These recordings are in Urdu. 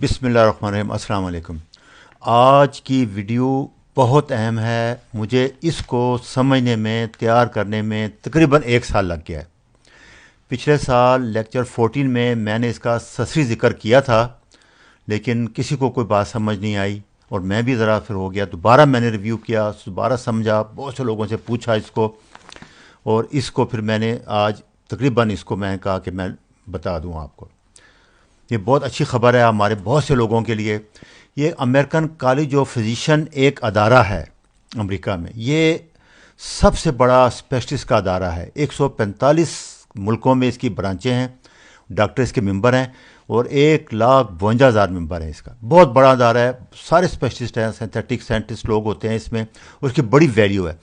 بسم اللہ الرحمن الرحیم۔ السلام علیکم۔ آج کی ویڈیو بہت اہم ہے، مجھے اس کو سمجھنے میں، تیار کرنے میں تقریباً 1 سال لگ گیا ہے۔ پچھلے سال لیکچر 14 میں نے اس کا سسری ذکر کیا تھا، لیکن کسی کو کوئی بات سمجھ نہیں آئی اور میں بھی ذرا پھر ہو گیا، دوبارہ میں نے ریویو کیا، دوبارہ سمجھا، بہت سے لوگوں سے پوچھا اس کو، اور اس کو پھر میں نے آج تقریباً اس کو میں کہا کہ میں بتا دوں آپ کو۔ یہ بہت اچھی خبر ہے ہمارے بہت سے لوگوں کے لیے۔ یہ امریکن کالج آف فزیشین ایک ادارہ ہے امریکہ میں، یہ سب سے بڑا اسپیشلسٹ کا ادارہ ہے۔ 145 ملکوں میں اس کی برانچیں ہیں، ڈاکٹر اس کے ممبر ہیں، اور 1,52,000 ممبر ہیں اس کا۔ بہت بڑا ادارہ ہے، سارے اسپیشلسٹ ہیں، سینتھیٹک سائنٹسٹ لوگ ہوتے ہیں اس میں، اور اس کی بڑی ویلیو ہے۔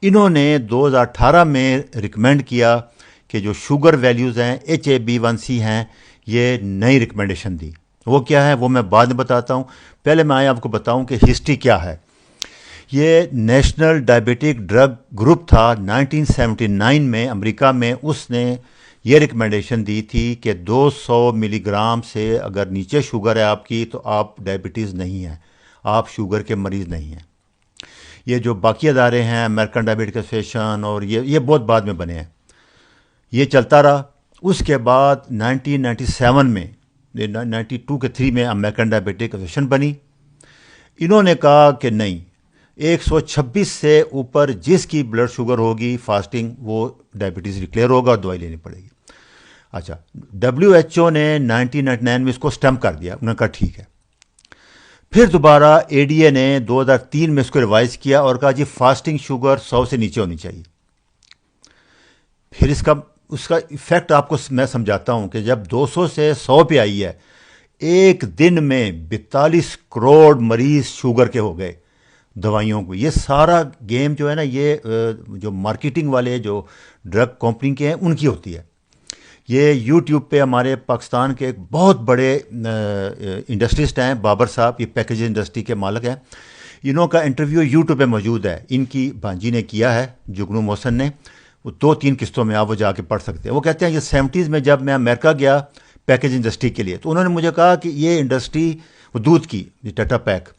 انہوں نے 2018 میں ریکمینڈ کیا کہ جو شوگر ویلیوز ہیں، HbA1c ہیں، یہ نئی ریکمنڈیشن دی۔ وہ کیا ہے وہ میں بعد میں بتاتا ہوں، پہلے میں آپ کو بتاؤں کہ ہسٹری کیا ہے۔ یہ نیشنل ڈائبیٹک ڈرگ گروپ تھا 1979 میں امریکہ میں، اس نے یہ ریکمنڈیشن دی تھی کہ 200 ملی گرام سے اگر نیچے شوگر ہے آپ کی تو آپ ڈائبٹیز نہیں ہیں، آپ شوگر کے مریض نہیں ہیں۔ یہ جو باقی ادارے ہیں، امریکن ڈائبیٹک ایسوسیشن، اور یہ بہت بعد میں بنے ہیں۔ یہ چلتا رہا۔ اس کے بعد 1997 میں 92 کے 3 میں امریکن ڈائبیٹک ایسوسیشن بنی۔ انہوں نے کہا کہ نہیں، 126 سے اوپر جس کی بلڈ شوگر ہوگی فاسٹنگ، وہ ڈائبٹیز ڈکلیئر ہوگا اور دوائی لینی پڑے گی۔ اچھا، WHO نے 1999 میں اس کو سٹمپ کر دیا، انہوں نے کہا ٹھیک ہے۔ پھر دوبارہ ADA نے 2003 میں اس کو ریوائز کیا اور کہا جی فاسٹنگ شوگر 100 سے نیچے ہونی چاہیے۔ پھر اس کا ایفیکٹ آپ کو میں سمجھاتا ہوں کہ جب 200 سے 100 پہ آئی ہے، ایک دن میں 42 کروڑ مریض شوگر کے ہو گئے دوائیوں کو۔ یہ سارا گیم جو ہے نا، یہ جو مارکیٹنگ والے جو ڈرگ کمپنی کے ہیں ان کی ہوتی ہے۔ یہ یوٹیوب پہ ہمارے پاکستان کے ایک بہت بڑے انڈسٹریسٹ ہیں، بابر صاحب، یہ پیکیج انڈسٹری کے مالک ہیں۔ انہوں کا انٹرویو یوٹیوب پہ موجود ہے، ان کی بھانجی نے کیا ہے، جگنو محسن نے، وہ 2-3 قسطوں میں آپ وہ جا کے پڑھ سکتے ہیں۔ وہ کہتے ہیں یہ 70s میں جب میں امریکہ گیا پیکیج انڈسٹری کے لیے، تو انہوں نے مجھے کہا کہ یہ انڈسٹری، وہ دودھ کی ٹاٹا پیک،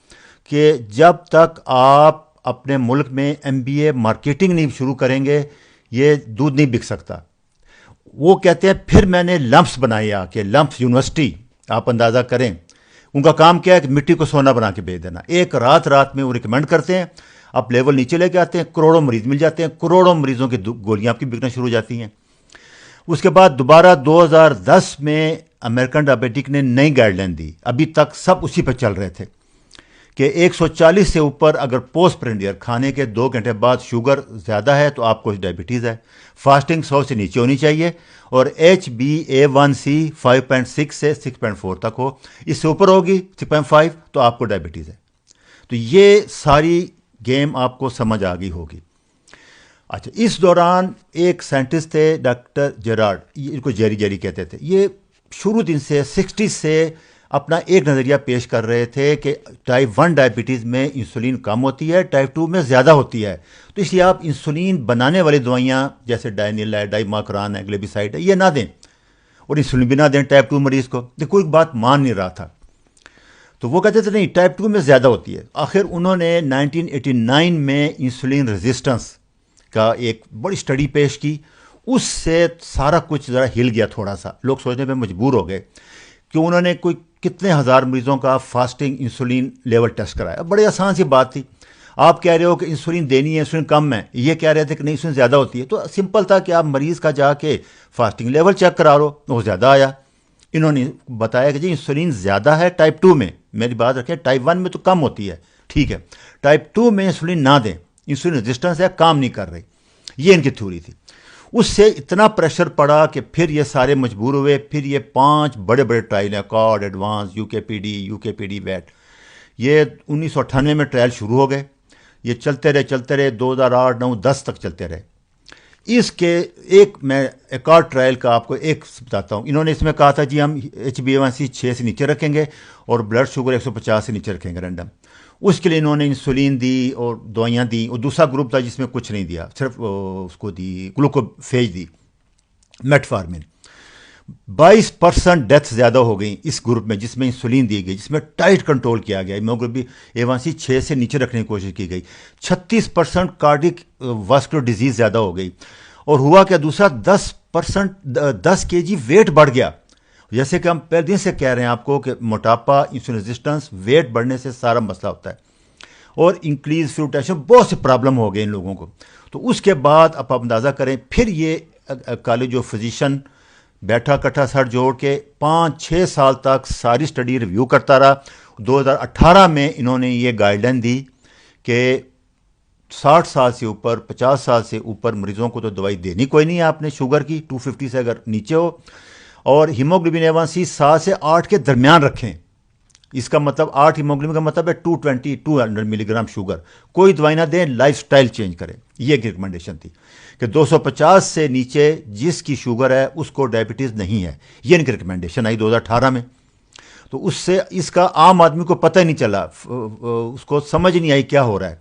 کہ جب تک آپ اپنے ملک میں MBA مارکیٹنگ نہیں شروع کریں گے یہ دودھ نہیں بک سکتا۔ وہ کہتے ہیں پھر میں نے لمپس بنایا کہ لمپس یونیورسٹی، آپ اندازہ کریں ان کا کام کیا ہے کہ مٹی کو سونا بنا کے بھیج دینا۔ ایک رات میں وہ ریکمینڈ کرتے ہیں، آپ لیول نیچے لے کے آتے ہیں، کروڑوں مریض مل جاتے ہیں، کروڑوں مریضوں کی گولیاں آپ کی بکنا شروع ہو جاتی ہیں۔ اس کے بعد دوبارہ 2010 میں امریکن ڈائبیٹک نے نئی گائیڈ لائن دی، ابھی تک سب اسی پہ چل رہے تھے کہ 140 سے اوپر اگر پوسٹ پرینڈیئر کھانے کے 2 گھنٹے بعد شوگر زیادہ ہے تو آپ کو ڈائبٹیز ہے۔ فاسٹنگ 100 سے نیچے ہونی چاہیے اور HbA1c 5.6 سے 6.4 تک ہو، اس سے اوپر ہوگی 6.5 تو آپ کو ڈائبٹیز ہے۔ تو یہ ساری گیم آپ کو سمجھ آ گئی ہوگی۔ اچھا، اس دوران ایک سائنٹسٹ تھے ڈاکٹر جیرارڈ، ان کو جیری کہتے تھے۔ یہ شروع دن سے 60 سے اپنا ایک نظریہ پیش کر رہے تھے کہ ٹائپ 1 ڈائبٹیز میں انسولین کم ہوتی ہے، ٹائپ 2 میں زیادہ ہوتی ہے، تو اس لیے آپ انسولین بنانے والی دوائیاں جیسے ڈائنیل ہے، ڈائماکران ہے، گلیبیسائڈ ہے، یہ نہ دیں، اور انسولین بھی نہ دیں ٹائپ 2 مریض کو۔ تو کوئی بات مان نہیں رہا تھا، تو وہ کہتے تھے نہیں ٹائپ 2 میں زیادہ ہوتی ہے۔ آخر انہوں نے 1989 میں انسولین ریزسٹنس کا ایک بڑی اسٹڈی پیش کی، اس سے سارا کچھ ذرا ہل گیا تھوڑا سا، لوگ سوچنے پہ مجبور ہو گئے کہ انہوں نے کوئی کتنے ہزار مریضوں کا فاسٹنگ انسولین لیول ٹیسٹ کرایا۔ بڑی آسان سی بات تھی، آپ کہہ رہے ہو کہ انسولین دینی ہے، انسولین کم ہے، یہ کہہ رہے تھے کہ نہیں انسولین زیادہ ہوتی ہے، تو سمپل تھا کہ آپ مریض کا جا کے فاسٹنگ لیول چیک کرا لو، وہ زیادہ آیا۔ انہوں نے بتایا کہ جی انسولین زیادہ ہے ٹائپ 2 میں، میری بات رکھیں، ٹائپ 1 میں تو کم ہوتی ہے، ٹھیک ہے، ٹائپ 2 میں انسولین نہ دیں، انسولین ریزسٹنس ہے، کام نہیں کر رہی، یہ ان کی تھیوری تھی۔ اس سے اتنا پریشر پڑا کہ پھر یہ سارے مجبور ہوئے، پھر یہ 5 بڑے ٹرائل ہیں، کارڈ، ایڈوانس، UKPD ویٹ، یہ 1998 میں ٹرائل شروع ہو گئے، یہ چلتے رہے 2008 9 10 تک چلتے رہے۔ اس کے میں ایک اور ٹرائل کا آپ کو ایک بتاتا ہوں۔ انہوں نے اس میں کہا تھا جی ہم HbA1c 6 سے نیچے رکھیں گے اور بلڈ شوگر 150 سے نیچے رکھیں گے رینڈم۔ اس کے لیے انہوں نے انسولین دی اور دوائیاں دیں، اور دوسرا گروپ تھا جس میں کچھ نہیں دیا، صرف اس کو دی گلوکوفیج دی، میٹفارمن۔ 22% ڈیتھ زیادہ ہو گئی اس گروپ میں جس میں انسولین دی گئی، جس میں ٹائٹ کنٹرول کیا گیا، ہیموگلوبن A1C 6 سے نیچے رکھنے کی کوشش کی گئی۔ 36% کارڈک واسکولر ڈیزیز زیادہ ہو گئی، اور ہوا کیا دوسرا 10 kg ویٹ بڑھ گیا۔ جیسے کہ ہم پہلے دن سے کہہ رہے ہیں آپ کو کہ موٹاپا، انسولین ریزسٹنس، ویٹ بڑھنے سے سارا مسئلہ ہوتا ہے، اور انکریز فیوڈ ٹینشن، بہت سے پرابلم ہو گئے ان لوگوں کو۔ تو اس کے بعد اب آپ اندازہ کریں، پھر یہ کالج آف فزیشن بیٹھا کٹھا سر جوڑ کے 5-6 سال تک ساری اسٹڈی ریویو کرتا رہا۔ 2018 میں انہوں نے یہ گائیڈ لائن دی کہ 60 سال سے اوپر، 50 سال سے اوپر مریضوں کو تو دوائی دینی کوئی نہیں ہے آپ نے شوگر کی، 250 سے اگر نیچے ہو، اور ہیموگلوبن A1C 7 سے 8 کے درمیان رکھیں۔ اس کا مطلب 8 ہیموگلوبن کا مطلب ہے 200 ملی گرام شوگر۔ کوئی دوائی نہ دیں، لائف سٹائل چینج کریں، یہ ایک ریکمنڈیشن تھی کہ 250 سے نیچے جس کی شوگر ہے اس کو ڈائبٹیز نہیں ہے، یہ ان کی ریکمنڈیشن آئی 2018 میں۔ تو اس سے اس کا عام آدمی کو پتہ ہی نہیں چلا، اس کو سمجھ نہیں آئی کیا ہو رہا ہے۔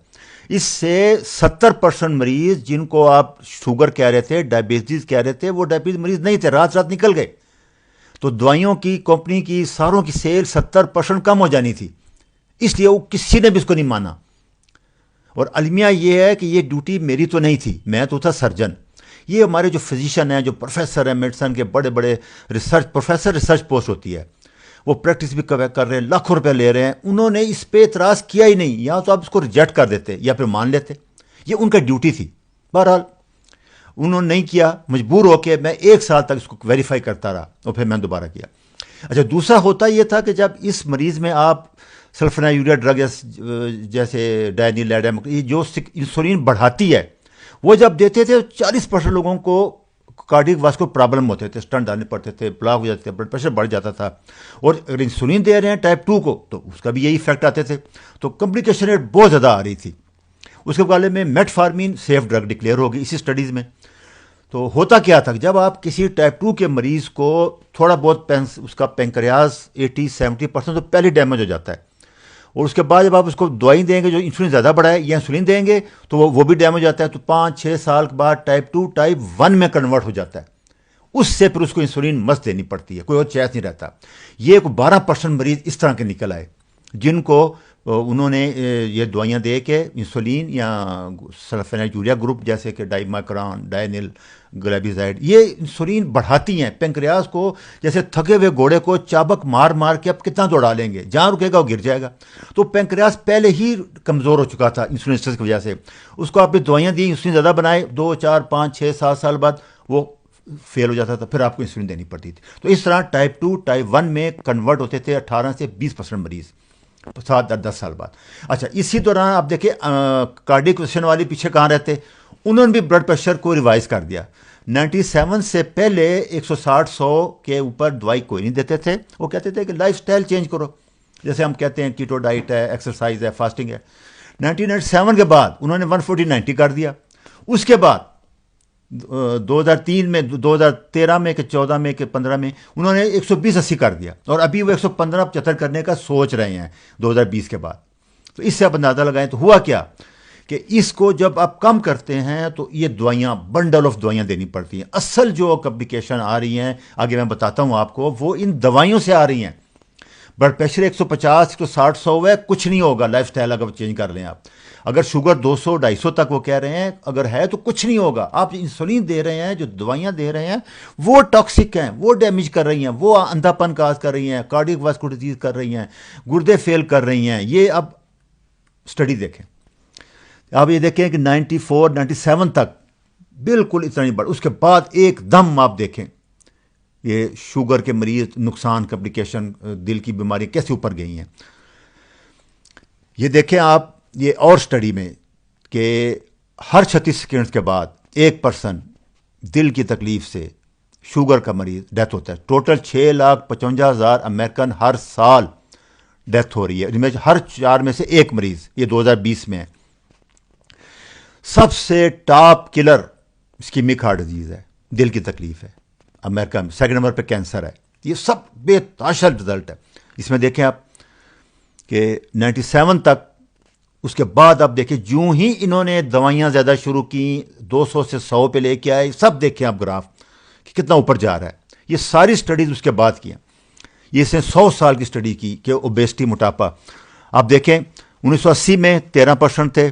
اس سے 70% مریض جن کو آپ شوگر کہہ رہے تھے، ڈائبٹیز کہہ رہے تھے، وہ ڈائبٹیز مریض نہیں تھے، رات رات نکل گئے۔ تو دوائیوں کی کمپنی کی ساروں کی سیل 70% کم ہو جانی تھی، اس لیے وہ کسی نے بھی اس کو نہیں مانا۔ اور المیہ یہ ہے کہ یہ ڈیوٹی میری تو نہیں تھی، میں تو تھا سرجن۔ یہ ہمارے جو فزیشین ہیں، جو پروفیسر ہیں میڈیسن کے، بڑے بڑے ریسرچ پوسٹ ہوتی ہے، وہ پریکٹس بھی کر رہے ہیں، لاکھوں روپے لے رہے ہیں، انہوں نے اس پہ اعتراض کیا ہی نہیں، یا تو آپ اس کو ریجیکٹ کر دیتے یا پھر مان لیتے، یہ ان کا ڈیوٹی تھی۔ بہرحال انہوں نے نہیں کیا، مجبور ہو کے میں 1 سال تک اس کو ویریفائی کرتا رہا، اور پھر میں نے دوبارہ کیا۔ اچھا، دوسرا ہوتا یہ تھا کہ جب اس مریض میں آپ سلفونیلوریا ڈرگ جیسے ڈائنیل، یہ جو انسولین بڑھاتی ہے، وہ جب دیتے تھے 40% لوگوں کو کارڈک واسکولر پرابلم ہوتے تھے، اسٹنٹ ڈالنے پڑتے تھے، بلاک ہو جاتے تھے، بلڈ پریشر بڑھ جاتا تھا۔ اور اگر انسولین دے رہے ہیں ٹائپ 2 کو تو اس کا بھی یہی افیکٹ آتے تھے، تو کمپلیکیشن ریٹ بہت زیادہ آ رہی تھی۔ اس کے مقابلے میں metformin safe drug declare ہوگی اسی اسٹڈیز میں۔ تو ہوتا کیا تھا، جب آپ کسی ٹائپ 2 کے مریض کو تھوڑا بہت اس کا پینکریاز 80-70% تو پہلے ڈیمیج ہو جاتا ہے، اور اس کے بعد جب آپ اس کو دوائی دیں گے جو انسولین زیادہ بڑھائے یا انسولین دیں گے تو وہ بھی ڈیمیج ہو جاتا ہے، تو 5-6 سال کے بعد ٹائپ 2 ٹائپ 1 میں کنورٹ ہو جاتا ہے۔ اس سے پھر اس کو انسولین مست دینی پڑتی ہے، کوئی اور چوائس نہیں رہتا۔ یہ 12% مریض اس طرح کے نکل آئے جن کو انہوں نے یہ دوائیاں دے کے انسولین یا سلفونیلوریا گروپ جیسے کہ ڈائمائکران، ڈائنل، گلیبیزائڈ، یہ انسولین بڑھاتی ہیں پینکریاز کو، جیسے تھکے ہوئے گھوڑے کو چابک مار مار کے اب کتنا دوڑا لیں گے، جہاں رکے گا وہ گر جائے گا۔ تو پینکریاز پہلے ہی کمزور ہو چکا تھا انسولین ریزسٹنس کی وجہ سے، اس کو آپ نے دوائیاں دی، انسولین زیادہ بنائے، 2, 4, 5, 6, 7 سال بعد وہ فیل ہو جاتا تھا، پھر آپ کو انسولین دینی پڑتی تھی۔ تو اس طرح ٹائپ 2 ٹائپ 1 میں کنورٹ ہوتے تھے 18 سے 20% مریض 7-10 سال بعد۔ اچھا، اسی دوران آپ دیکھیں کارڈک ویشن والے پیچھے کہاں رہتے، انہوں نے بھی بلڈ پریشر کو ریوائز کر دیا۔ 97 سے پہلے 160-100 کے اوپر دوائی کوئی نہیں دیتے تھے، وہ کہتے تھے کہ لائف سٹائل چینج کرو، جیسے ہم کہتے ہیں کیٹو ڈائٹ ہے، ایکسرسائز ہے، فاسٹنگ ہے۔ 1997 کے بعد انہوں نے 140-90 کر دیا۔ اس کے بعد 2003 میں، 2013 میں کہ 14 میں کہ 15 میں انہوں نے 120-80 کر دیا، اور ابھی وہ 115-75 کرنے کا سوچ رہے ہیں 2020 کے بعد۔ تو اس سے آپ اندازہ لگائیں تو ہوا کیا کہ اس کو جب آپ کم کرتے ہیں تو یہ دوائیاں، بنڈل آف دوائیاں دینی پڑتی ہیں۔ اصل جو کمپلیکیشن آ رہی ہیں آگے میں بتاتا ہوں آپ کو، وہ ان دوائیوں سے آ رہی ہیں۔ بلڈ پریشر 150-160-100 ہے، کچھ نہیں ہوگا لائف سٹائل اگر چینج کر لیں آپ۔ اگر شوگر 200-250 تک وہ کہہ رہے ہیں اگر ہے تو کچھ نہیں ہوگا۔ آپ انسولین دے رہے ہیں، جو دوائیاں دے رہے ہیں وہ ٹاکسک ہیں، وہ ڈیمیج کر رہی ہیں، وہ اندھا پن کاز کر رہی ہیں، کارڈک واسکولر ڈیزیز کر رہی ہیں، گردے فیل کر رہی ہیں۔ یہ اب اسٹڈی دیکھیں، آپ یہ دیکھیں کہ 94-97 تک بالکل اتنا نہیں بڑھ، اس کے بعد ایک دم آپ دیکھیں یہ شوگر کے مریض، نقصان، کمپلیکیشن، دل کی بیماری کیسے اوپر گئی ہیں۔ یہ دیکھیں آپ یہ اور اسٹڈی میں کہ ہر 36 سیکنڈز کے بعد 1% دل کی تکلیف سے شوگر کا مریض ڈیتھ ہوتا ہے۔ ٹوٹل 6,55,000 امریکن ہر سال ڈیتھ ہو رہی ہے، ان میں ہر 4 میں سے 1 مریض، یہ 2020 میں ہے۔ سب سے ٹاپ کلر اسکیمک ہارٹ ڈیزیز ہے، دل کی تکلیف ہے امریکہ میں، 2nd نمبر پہ کینسر ہے۔ یہ سب بے تحاشا رزلٹ ہے۔ اس میں دیکھیں آپ کہ 97 تک، اس کے بعد آپ دیکھیں جوں ہی انہوں نے دوائیاں زیادہ شروع کی، 200 سے 100 پہ لے کے آئے، سب دیکھیں آپ گراف کہ کتنا اوپر جا رہا ہے۔ یہ ساری سٹڈیز اس کے بعد کی ہیں. یہ اس نے 100 سال کی سٹڈی کی کہ اوبیسٹی موٹاپا. آپ دیکھیں 1980 میں 13% تھے,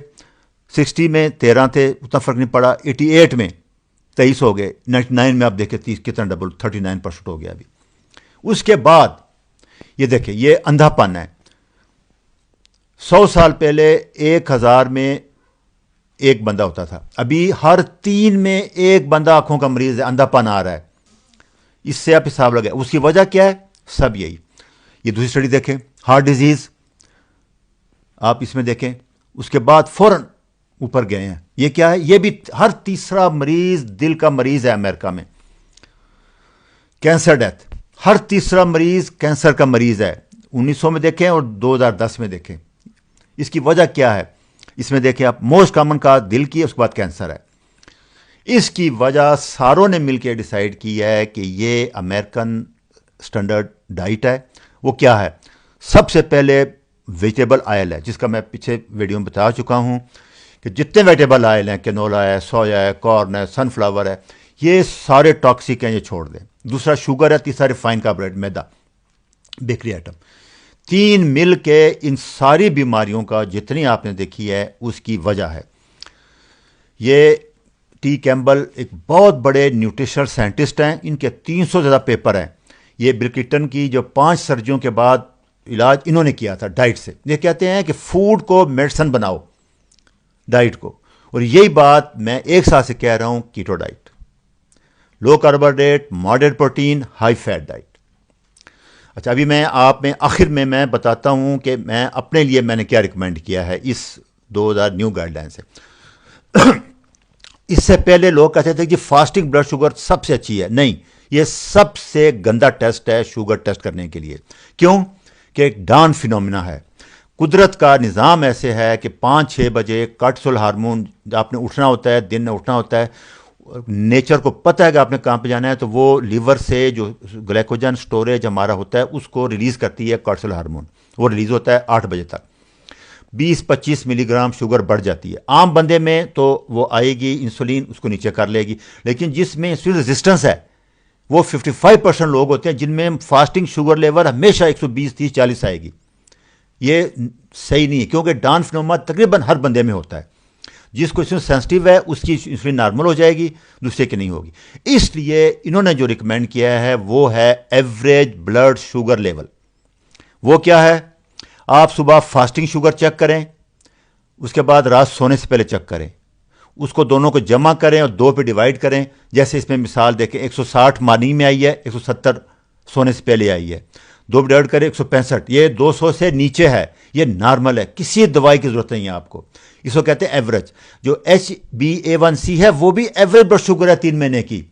60 میں 13 تھے, اتنا فرق نہیں پڑا. 88 میں 23 ہو گئے, 99 میں آپ دیکھیں 30 کتنا ڈبل 39% ہو گیا ابھی. اس کے بعد یہ دیکھیں یہ اندھا پن ہے. 100 سال پہلے 1000 میں ایک بندہ ہوتا تھا, ابھی ہر 3 میں ایک بندہ آنکھوں کا مریض ہے, اندھا پن آ رہا ہے. اس سے آپ حساب لگائیں. اس کی وجہ کیا ہے؟ سب یہی. یہ دوسری سٹڈی دیکھیں, ہارٹ ڈیزیز آپ اس میں دیکھیں, اس کے بعد فوراً اوپر گئے ہیں. یہ کیا ہے؟ یہ بھی ہر تیسرا مریض دل کا مریض ہے امریکہ میں. کینسر ڈیتھ, ہر تیسرا مریض کینسر کا مریض ہے. 1900 میں دیکھیں اور 2010 میں دیکھیں. اس کی وجہ کیا ہے؟ اس میں دیکھیں آپ, موسٹ کامن کا دل کی ہے, اس کے بعد کینسر ہے. اس کی وجہ ساروں نے مل کے ڈیسائیڈ کی ہے کہ یہ امریکن سٹینڈرڈ ڈائٹ ہے. وہ کیا ہے؟ سب سے پہلے ویجیٹیبل آئل ہے, جس کا میں پیچھے ویڈیو میں بتا چکا ہوں کہ جتنے ویجیٹیبل آئل ہیں, کینولا ہے, سویا ہے, کارن ہے, سن فلاور ہے, یہ سارے ٹاکسک ہیں, یہ چھوڑ دیں. دوسرا شوگر ہے, تیسرا ریفائن کاربوہائیڈریٹ میدا, بیکری آئٹم. 3 مل کے ان ساری بیماریوں کا جتنی آپ نے دیکھی ہے اس کی وجہ ہے. یہ ٹی کیمبل ایک بہت بڑے نیوٹریشنل سائنٹسٹ ہیں, ان کے 300 سے زیادہ پیپر ہیں. یہ بل کلنٹن کی جو 5 سرجریوں کے بعد علاج انہوں نے کیا تھا ڈائٹ سے. یہ کہتے ہیں کہ فوڈ کو میڈیسن بناؤ, ڈائٹ کو. اور یہی بات میں ایک سال سے کہہ رہا ہوں, keto diet, low carbohydrate, moderate protein, high fat diet. اچھا, ابھی میں آپ میں آخر میں بتاتا ہوں کہ میں اپنے لیے میں نے کیا ریکمینڈ کیا ہے اس 2000 نیو گائیڈ لائن سے. اس سے پہلے لوگ کہتے تھے کہ فاسٹنگ بلڈ شوگر سب سے اچھی ہے. نہیں, یہ سب سے گندا ٹیسٹ ہے شوگر ٹیسٹ کرنے کے لیے. کیوں؟ کہ ایک ڈان فینومینا ہے. قدرت کا نظام ایسے ہے کہ 5-6 بجے کارٹیسول ہارمون آپ نے اٹھنا ہوتا ہے, دن میں اٹھنا ہوتا ہے. نیچر کو پتہ ہے کہ آپ نے کہاں پہ جانا ہے, تو وہ لیور سے جو گلیکوجن سٹوریج ہمارا ہوتا ہے اس کو ریلیز کرتی ہے کارٹیسول ہارمون. وہ ریلیز ہوتا ہے 8 بجے تک. 20-25 ملی گرام شوگر بڑھ جاتی ہے. عام بندے میں تو وہ آئے گی, انسولین اس کو نیچے کر لے گی. لیکن جس میں انسولین ریزسٹنس ہے وہ 55% لوگ ہوتے ہیں جن میں فاسٹنگ شوگر لیول ہمیشہ 120, 30, 40 آئے گی. یہ صحیح نہیں ہے, کیونکہ ڈان فینومینا تقریباً ہر بندے میں ہوتا ہے. جس کو انسولین سینسٹیو ہے اس کی انسولین نارمل ہو جائے گی, دوسرے کی نہیں ہوگی. اس لیے انہوں نے جو ریکمینڈ کیا ہے وہ ہے ایوریج بلڈ شوگر لیول. وہ کیا ہے؟ آپ صبح فاسٹنگ شوگر چیک کریں, اس کے بعد رات سونے سے پہلے چیک کریں, اس کو دونوں کو جمع کریں اور 2 پہ ڈیوائڈ کریں. جیسے اس میں مثال دیکھیں, 160 مارننگ میں آئی ہے, 170 سونے سے پہلے آئی ہے. 2 پہ ڈیوائڈ کریں 165. یہ 200 سے نیچے ہے, یہ نارمل ہے, کسی دوائی کی ضرورت نہیں ہے آپ کو. اس کو کہتے ہیں ایوریج. جو HbA1c ہے وہ بھی ایوریج بلڈ شوگر ہے 3 مہینے کی.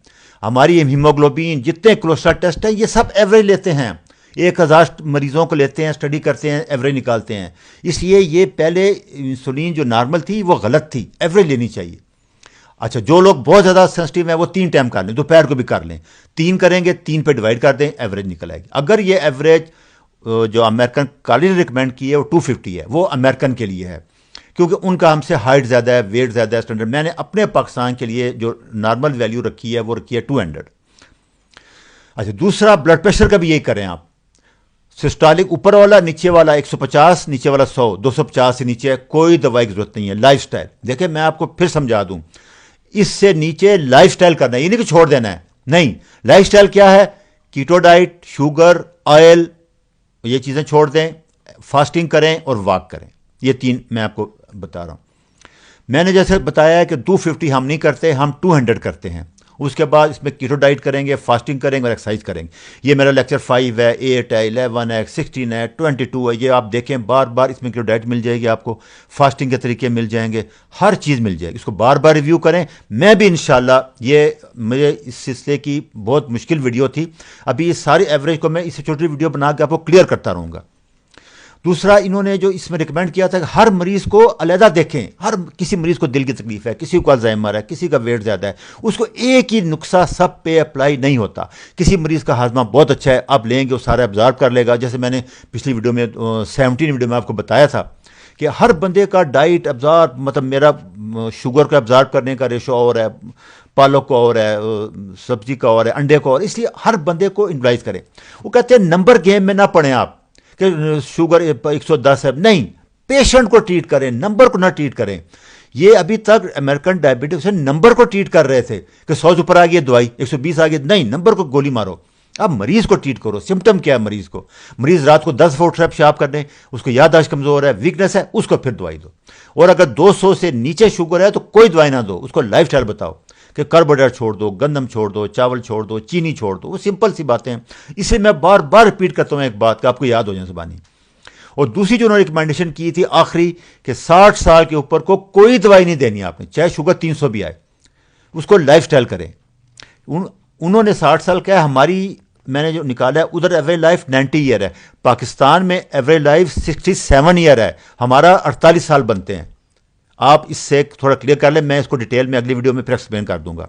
ہماری ہیموگلوبین, جتنے کولیسٹرول ٹیسٹ ہیں, یہ سب ایوریج لیتے ہیں. 1000 مریضوں کو لیتے ہیں, اسٹڈی کرتے ہیں, ایوریج نکالتے ہیں. اس لیے یہ پہلے انسولین جو نارمل تھی وہ غلط تھی, ایوریج لینی چاہیے. اچھا, جو لوگ بہت زیادہ سینسٹیو ہیں وہ 3 ٹائم کر لیں, دوپہر کو بھی کر لیں. 3 کریں گے, 3 پہ ڈیوائڈ کر دیں, ایوریج نکل آئے گی. اگر یہ ایوریج جو امریکن کالج نے ریکمینڈ کی ہے وہ 250 ہے, وہ امریکن کے لیے ہے, کیونکہ ان کا ہم سے ہائٹ زیادہ ہے, ویٹ زیادہ ہے, اسٹینڈرڈ. میں نے اپنے پاکستان کے لیے جو نارمل ویلیو رکھی ہے وہ رکھی ہے 200. اچھا, دوسرا بلڈ پریشر کا بھی یہی کریں آپ. سسٹالک اوپر والا, نیچے والا 150, نیچے والا 100, 250 سے نیچے کوئی دوائی کی ضرورت نہیں ہے. لائف سٹائل دیکھیں, میں آپ کو پھر سمجھا دوں, اس سے نیچے لائف سٹائل کرنا ہے, یہ نہیں کہ چھوڑ دینا ہے. نہیں, لائف سٹائل کیا ہے؟ کیٹو ڈائٹ, شوگر, آئل, یہ چیزیں چھوڑ دیں, فاسٹنگ کریں اور واک کریں. یہ 3 میں آپ کو بتا رہا ہوں. میں نے جیسے بتایا ہے کہ 250 ہم نہیں کرتے, ہم 200 کرتے ہیں. اس کے بعد اس میں کیٹو ڈائٹ کریں گے, فاسٹنگ کریں گے اور ایکسرسائز کریں گے. یہ میرا لیکچر 5 ہے, 8 ہے, 11 ہے, 16 ہے, 22 ہے. یہ آپ دیکھیں بار بار, اس میں کیٹو ڈائٹ مل جائے گی آپ کو, فاسٹنگ کے طریقے مل جائیں گے, ہر چیز مل جائے گی. اس کو بار بار ریویو کریں. میں بھی انشاءاللہ, یہ مجھے اس سلسلے کی بہت مشکل ویڈیو تھی, ابھی یہ ساری ایوریج کو میں اس سے چھوٹی ویڈیو بنا کے آپ کو کلیئر کرتا رہوں گا. دوسرا, انہوں نے جو اس میں ریکمینڈ کیا تھا کہ ہر مریض کو علیحدہ دیکھیں. کسی مریض کو دل کی تکلیف ہے, کسی کو الزائمر ہے, کسی کا ویٹ زیادہ ہے, اس کو ایک ہی نسخہ سب پہ اپلائی نہیں ہوتا. کسی مریض کا ہاضمہ بہت اچھا ہے, آپ لیں گے وہ سارا ابزارو کر لے گا. جیسے میں نے پچھلی ویڈیو میں 17 ویڈیو میں آپ کو بتایا تھا کہ ہر بندے کا ڈائٹ ابزارو, مطلب میرا شوگر کا ابزارو کرنے کا ریشو اور ہے, پالک کا اور ہے، سبزی کا اور ہے، انڈے کا اور، اس لیے ہر بندے کو انوائز کریں. وہ کہتے ہیں نمبر گیم میں نہ پڑیں آپ کہ شوگر 110 ہے، نہیں، پیشنٹ کو ٹریٹ کریں، نمبر کو نہ ٹریٹ کریں. یہ ابھی تک امریکن ڈائبٹک سے نمبر کو ٹریٹ کر رہے تھے کہ 100 سے اوپر آ گئی دوائی، 120 آ گئی، نہیں، نمبر کو گولی مارو. اب مریض کو ٹریٹ کرو، سمٹم کیا ہے مریض کو. مریض رات کو 10 فٹ پیشاب آپ کرنے، اس کو یادداشت کمزور ہے، ویکنس ہے، اس کو پھر دوائی دو. اور اگر 200 سے نیچے شوگر ہے تو کوئی دوائی نہ دو، اس کو لائف سٹائل بتاؤ کہ کاربوہائیڈریٹ چھوڑ دو، گندم چھوڑ دو، چاول چھوڑ دو، چینی چھوڑ دو. وہ سمپل سی باتیں ہیں. اسے میں بار بار ریپیٹ کرتا ہوں ایک بات کہ آپ کو یاد ہو جائے زبانی. اور دوسری جو انہوں نے ریکمینڈیشن کی تھی آخری کہ 60 سال کے اوپر کو کوئی دوائی نہیں دینی آپ نے، چاہے شوگر 300 بھی آئے، اس کو لائف سٹائل کریں. انہوں نے 60 سال کہا، ہماری میں نے جو نکالا ہے ادھر ایوریج لائف 90 ایئر ہے، پاکستان میں ایوریج لائف 67 ایئر ہے، ہمارا 48 سال بنتے ہیں. آپ اس سے تھوڑا کلیئر کر لیں، میں اس کو ڈیٹیل میں اگلی ویڈیو میں پھر ایکسپلین کر دوں گا.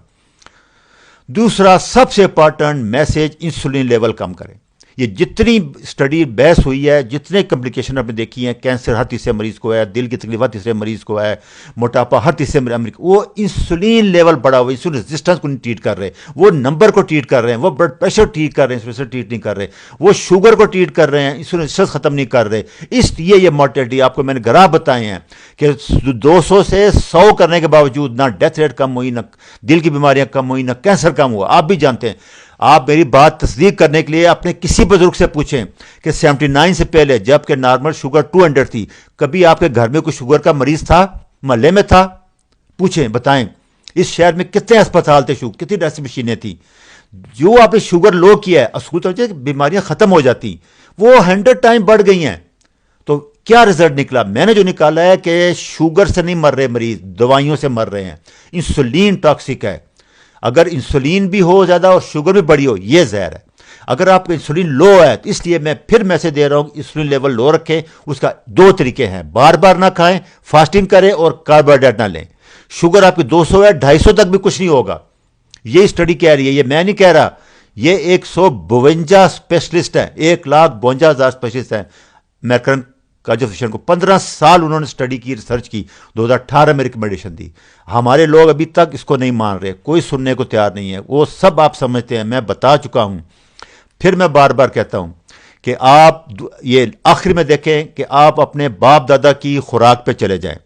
دوسرا سب سے امپارٹنٹ میسج، انسولین لیول کم کریں. یہ جتنی اسٹڈی بحث ہوئی ہے، جتنے کمپلیکیشن آپ نے دیکھی ہیں، کینسر ہر تیسرے مریض کو ہے، دل کی تکلیف ہر تیسرے مریض کو ہے، موٹاپا ہر تیسرے مریض کو، وہ انسولین لیول بڑا ہوا، انسولین ریزسٹنس کو نہیں ٹریٹ کر رہے، وہ نمبر کو ٹریٹ کر رہے ہیں، وہ بلڈ پریشر ٹریٹ کر رہے ہیں، انسولین ٹریٹ نہیں کر رہے، وہ شوگر کو ٹریٹ کر رہے ہیں، انسولین ریزسٹنس ختم نہیں کر رہے. اس لیے یہ مارٹیلٹی آپ کو میں نے گراہ بتائے ہیں کہ 200 سے 100 کرنے کے باوجود نہ ڈیتھ ریٹ کم ہوئی، نہ دل کی بیماریاں کم ہوئی، نہ کینسر کم ہوا. آپ بھی جانتے ہیں. آپ میری بات تصدیق کرنے کے لیے اپنے کسی بزرگ سے پوچھیں کہ 79 سے پہلے جب کہ نارمل شوگر 200 تھی، کبھی آپ کے گھر میں کوئی شوگر کا مریض تھا؟ محلے میں تھا؟ پوچھیں، بتائیں. اس شہر میں کتنے اسپتال تھے، کتنی ڈائلسس مشینیں تھیں؟ جو آپ نے شوگر لو کیا ہے، اصول طور سے بیماریاں ختم ہو جاتی، وہ 100 ٹائم بڑھ گئی ہیں. تو کیا رزلٹ نکلا؟ میں نے جو نکالا ہے کہ شوگر سے نہیں مر رہے مریض، دوائیوں سے مر رہے ہیں. انسولین ٹاکسک ہے. اگر انسولین بھی ہو زیادہ اور شوگر بھی بڑی ہو، یہ زہر ہے. اگر آپ کا انسولین لو ہے تو اس لیے میں پھر میسج دے رہا ہوں، انسولین لیول لو رکھیں. اس کا 2 طریقے ہیں، بار بار نہ کھائیں، فاسٹنگ کریں اور کاربوہائیڈریٹ نہ لیں. شوگر آپ کی 200 ہے، 250 تک بھی کچھ نہیں ہوگا. یہ اسٹڈی کہہ رہی ہے، یہ میں نہیں کہہ رہا. یہ 152 اسپیشلسٹ ہیں، 1,52,000 اسپیشلسٹ ہیں. میکرن کا جو فزیشین کو 15 سال انہوں نے اسٹڈی کی، ریسرچ کی، 2018 میں ریکمنڈیشن دی. ہمارے لوگ ابھی تک اس کو نہیں مان رہے، کوئی سننے کو تیار نہیں ہے. وہ سب آپ سمجھتے ہیں، میں بتا چکا ہوں. پھر میں بار بار کہتا ہوں کہ آپ یہ آخر میں دیکھیں کہ آپ اپنے باپ دادا کی خوراک پہ چلے جائیں.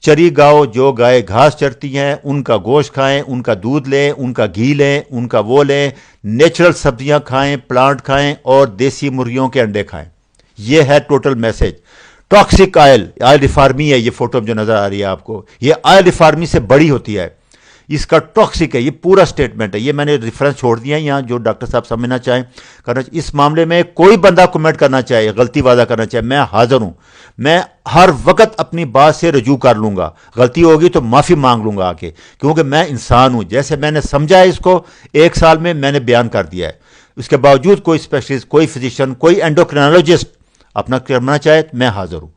چری گاؤ، جو گائے گھاس چرتی ہیں، ان کا گوشت کھائیں، ان کا دودھ لیں، ان کا گھی لیں، ان کا وہ لیں. نیچرل سبزیاں کھائیں، پلانٹ کھائیں اور دیسی مرغیوں کے انڈے کھائیں. یہ ہے ٹوٹل میسج. ٹاکسک آئل ریفارمی ہے، یہ فوٹو جو نظر آ رہی ہے آپ کو، یہ آئل ریفارمی سے بڑی ہوتی ہے. اس کا ٹاکسک ہے، یہ پورا سٹیٹمنٹ ہے. یہ میں نے ریفرنس چھوڑ دیا ہے یہاں، جو ڈاکٹر صاحب سمجھنا چاہیں کرنا. اس معاملے میں کوئی بندہ کمنٹ کرنا چاہے، غلطی وعدہ کرنا چاہے، میں حاضر ہوں. میں ہر وقت اپنی بات سے رجوع کر لوں گا. غلطی ہوگی تو معافی مانگ لوں گا آ کے، کیونکہ میں انسان ہوں. جیسے میں نے سمجھا ہے اس کو 1 سال میں نے بیان کر دیا ہے. اس کے باوجود کوئی اسپیشلسٹ، کوئی فزیشین، کوئی اینڈوکرینالوجسٹ اپنا کرنا چاہے، میں حاضر ہوں.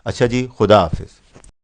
اچھا جی، خدا حافظ.